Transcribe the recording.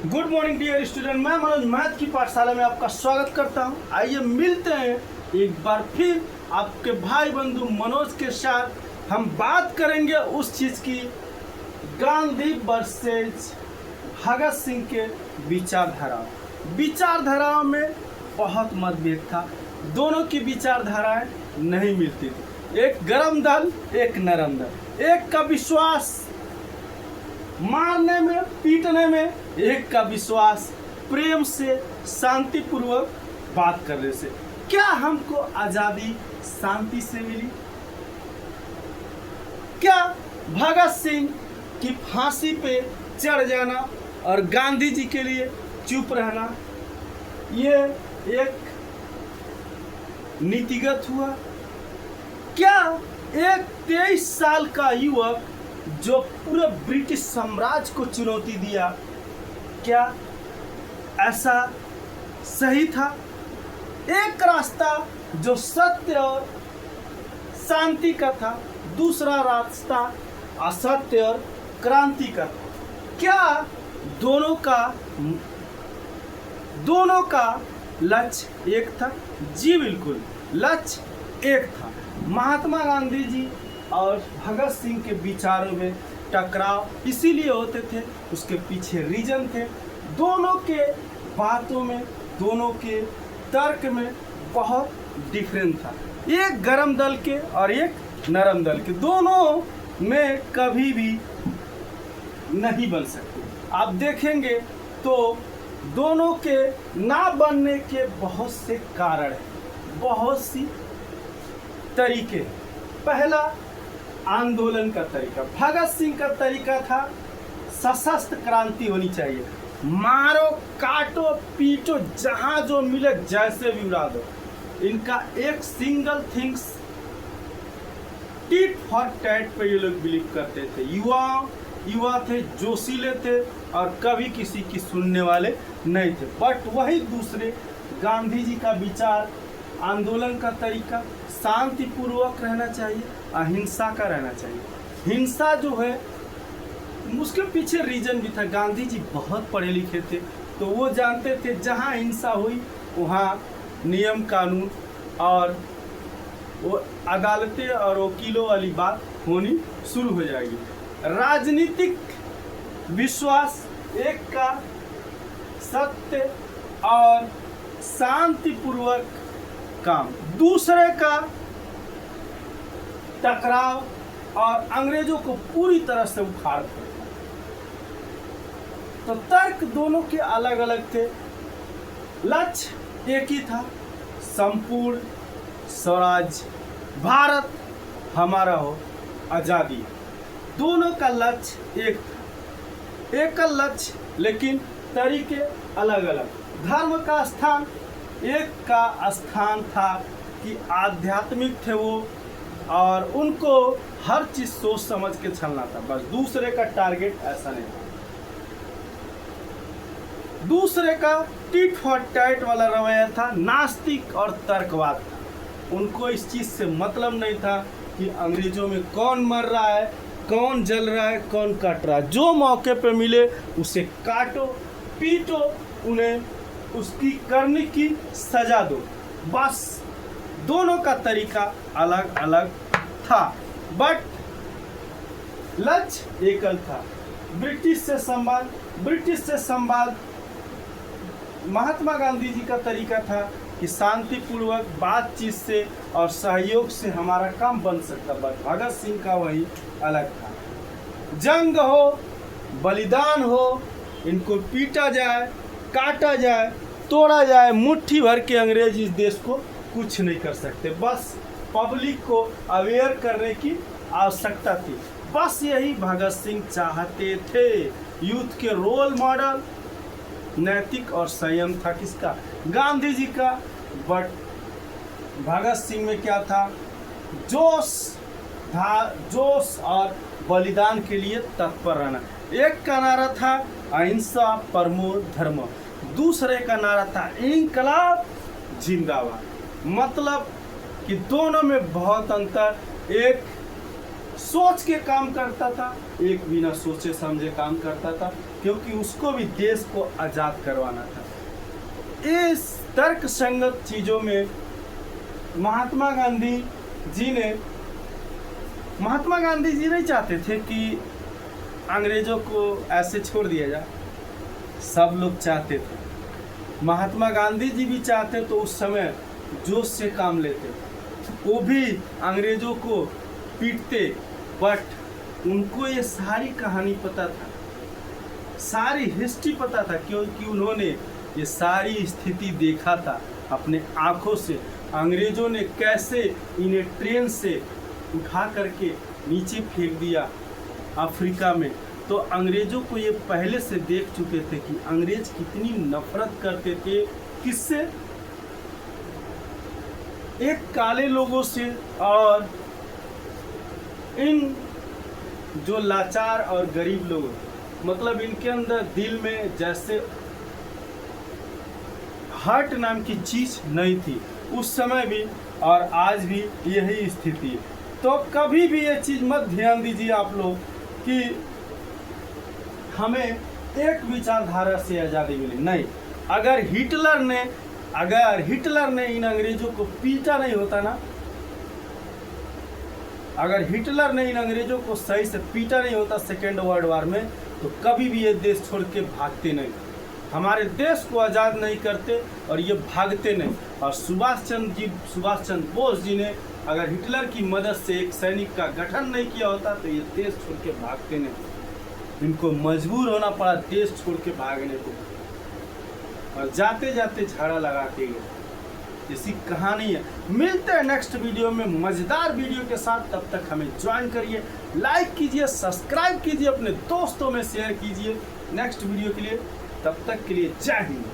Good morning dear student. मैं Manoj math की पाठशाला में आपका स्वागत करता हूं। आइए मिलते हैं एक बार फिर आपके भाई बंधु मनोज के साथ। हम बात करेंगे उस चीज़ की, गांधी वर्सेज भगत सिंह के विचारधाराओं में बहुत मतभेद था। दोनों की विचारधाराएं नहीं मिलती थी। एक गरम दल, एक नरम दल। एक का विश्वास मारने में, पीटने में, एक का विश्वास प्रेम से, शांतिपूर्वक बात करने से। क्या हमको आज़ादी शांति से मिली? क्या भगत सिंह की फांसी पे चढ़ जाना और गांधी जी के लिए चुप रहना ये एक नीतिगत हुआ? क्या एक 23 साल का युवक जो पूरे ब्रिटिश साम्राज्य को चुनौती दिया, क्या ऐसा सही था? एक रास्ता जो सत्य और शांति का था, दूसरा रास्ता असत्य और क्रांति का था। क्या दोनों का लक्ष्य एक था? जी बिल्कुल, लक्ष्य एक था। महात्मा गांधी जी और भगत सिंह के विचारों में टकराव इसीलिए होते थे, उसके पीछे रीजन थे। दोनों के बातों में, दोनों के तर्क में बहुत डिफरेंस था। एक गरम दल के और एक नरम दल के, दोनों में कभी भी नहीं बन सकते। आप देखेंगे तो दोनों के ना बनने के बहुत से कारण हैं, बहुत सी तरीके हैं। पहला, आंदोलन का तरीका। भगत सिंह का तरीका था सशस्त्र क्रांति होनी चाहिए, मारो काटो पीटो, जहां जो मिले जैसे भी उड़ा दो। इनका एक single things, tit for tat पे ये लोग बिलीव करते थे। युवा थे, जोशीले थे और कभी किसी की सुनने वाले नहीं थे। बट वही दूसरे गांधी जी का विचार, आंदोलन का तरीका शांतिपूर्वक रहना चाहिए, अहिंसा का रहना चाहिए। हिंसा जो है उसके पीछे रीजन भी था। गांधी जी बहुत पढ़े लिखे थे, तो वो जानते थे जहाँ हिंसा हुई वहाँ नियम कानून और वो अदालतें और वकीलों वाली बात होनी शुरू हो जाएगी। राजनीतिक विश्वास, एक का सत्य और शांतिपूर्वक काम, दूसरे का टकराव और अंग्रेजों को पूरी तरह से उखाड़ देना। तो तर्क दोनों के अलग अलग थे, लक्ष्य एक ही था, संपूर्ण स्वराज, भारत हमारा हो, आज़ादी। दोनों का लक्ष्य एक था, एक का लक्ष्य, लेकिन तरीके अलग अलग। धर्म का स्थान, एक का स्थान था कि आध्यात्मिक थे वो और उनको हर चीज़ सोच समझ के चलना था, बस। दूसरे का टारगेट ऐसा नहीं था। दूसरे का टिट फॉर टैट वाला रवैया था, नास्तिक और तर्कवाद था। उनको इस चीज़ से मतलब नहीं था कि अंग्रेजों में कौन मर रहा है, कौन जल रहा है, कौन कट रहा है। जो मौके पे मिले उसे काटो पीटो, उन्हें उसकी करने की सजा दो, बस। दोनों का तरीका अलग अलग था, बट लक्ष्य एकल था। ब्रिटिश से संवाद महात्मा गांधी जी का तरीका था कि शांतिपूर्वक बातचीत से और सहयोग से हमारा काम बन सकता, बट भगत सिंह का वही अलग था। जंग हो, बलिदान हो, इनको पीटा जाए, काटा जाए, तोड़ा जाए, मुट्ठी भर के अंग्रेज इस देश को कुछ नहीं कर सकते। बस पब्लिक को अवेयर करने की आवश्यकता थी, बस यही भगत सिंह चाहते थे। यूथ के रोल मॉडल नैतिक और संयम था किसका? गांधी जी का। बट भगत सिंह में क्या था? जोश था, जोश और बलिदान के लिए तत्पर रहना। एक का नारा था अहिंसा परमो धर्म, दूसरे का नारा था इनकलाब जिंदाबाद। मतलब कि दोनों में बहुत अंतर। एक सोच के काम करता था, एक बिना सोचे समझे काम करता था, क्योंकि उसको भी देश को आज़ाद करवाना था। इस तर्क संगत चीज़ों में महात्मा गांधी जी नहीं चाहते थे कि अंग्रेज़ों को ऐसे छोड़ दिया जाए, सब लोग चाहते थे। महात्मा गांधी जी भी चाहते तो उस समय जोश से काम लेते, वो भी अंग्रेज़ों को पीटते, बट उनको ये सारी कहानी पता था, सारी हिस्ट्री पता था, क्योंकि उन्होंने ये सारी स्थिति देखा था अपने आँखों से। अंग्रेज़ों ने कैसे इन्हें ट्रेन से उठा करके नीचे फेंक दिया अफ्रीका में, तो अंग्रेज़ों को ये पहले से देख चुके थे कि अंग्रेज़ कितनी नफरत करते थे, किससे? एक काले लोगों से, और इन जो लाचार और गरीब लोग, मतलब इनके अंदर दिल में जैसे हार्ट नाम की चीज़ नहीं थी उस समय भी, और आज भी यही स्थिति है। तो कभी भी ये चीज़ मत ध्यान दीजिए आप लोग कि हमें एक विचारधारा से आज़ादी मिली, नहीं। अगर हिटलर ने इन अंग्रेज़ों को पीटा नहीं होता ना, अगर हिटलर ने इन अंग्रेज़ों को सही से पीटा नहीं होता सेकेंड वर्ल्ड वॉर में, तो कभी भी ये देश छोड़ के भागते नहीं, हमारे देश को आज़ाद नहीं करते और ये भागते नहीं। और सुभाष चंद्र बोस जी ने अगर हिटलर की मदद से एक सैनिक का गठन नहीं किया होता तो ये देश छोड़ के भागते नहीं। इनको मजबूर होना पड़ा देश छोड़ के भागने को, और जाते जाते झाड़ा लगा के गए। इसी कहानी है। मिलते हैं नेक्स्ट वीडियो में मज़ेदार वीडियो के साथ। तब तक हमें ज्वाइन करिए, लाइक कीजिए, सब्सक्राइब कीजिए, अपने दोस्तों में शेयर कीजिए नेक्स्ट वीडियो के लिए। तब तक के लिए जय हिंद।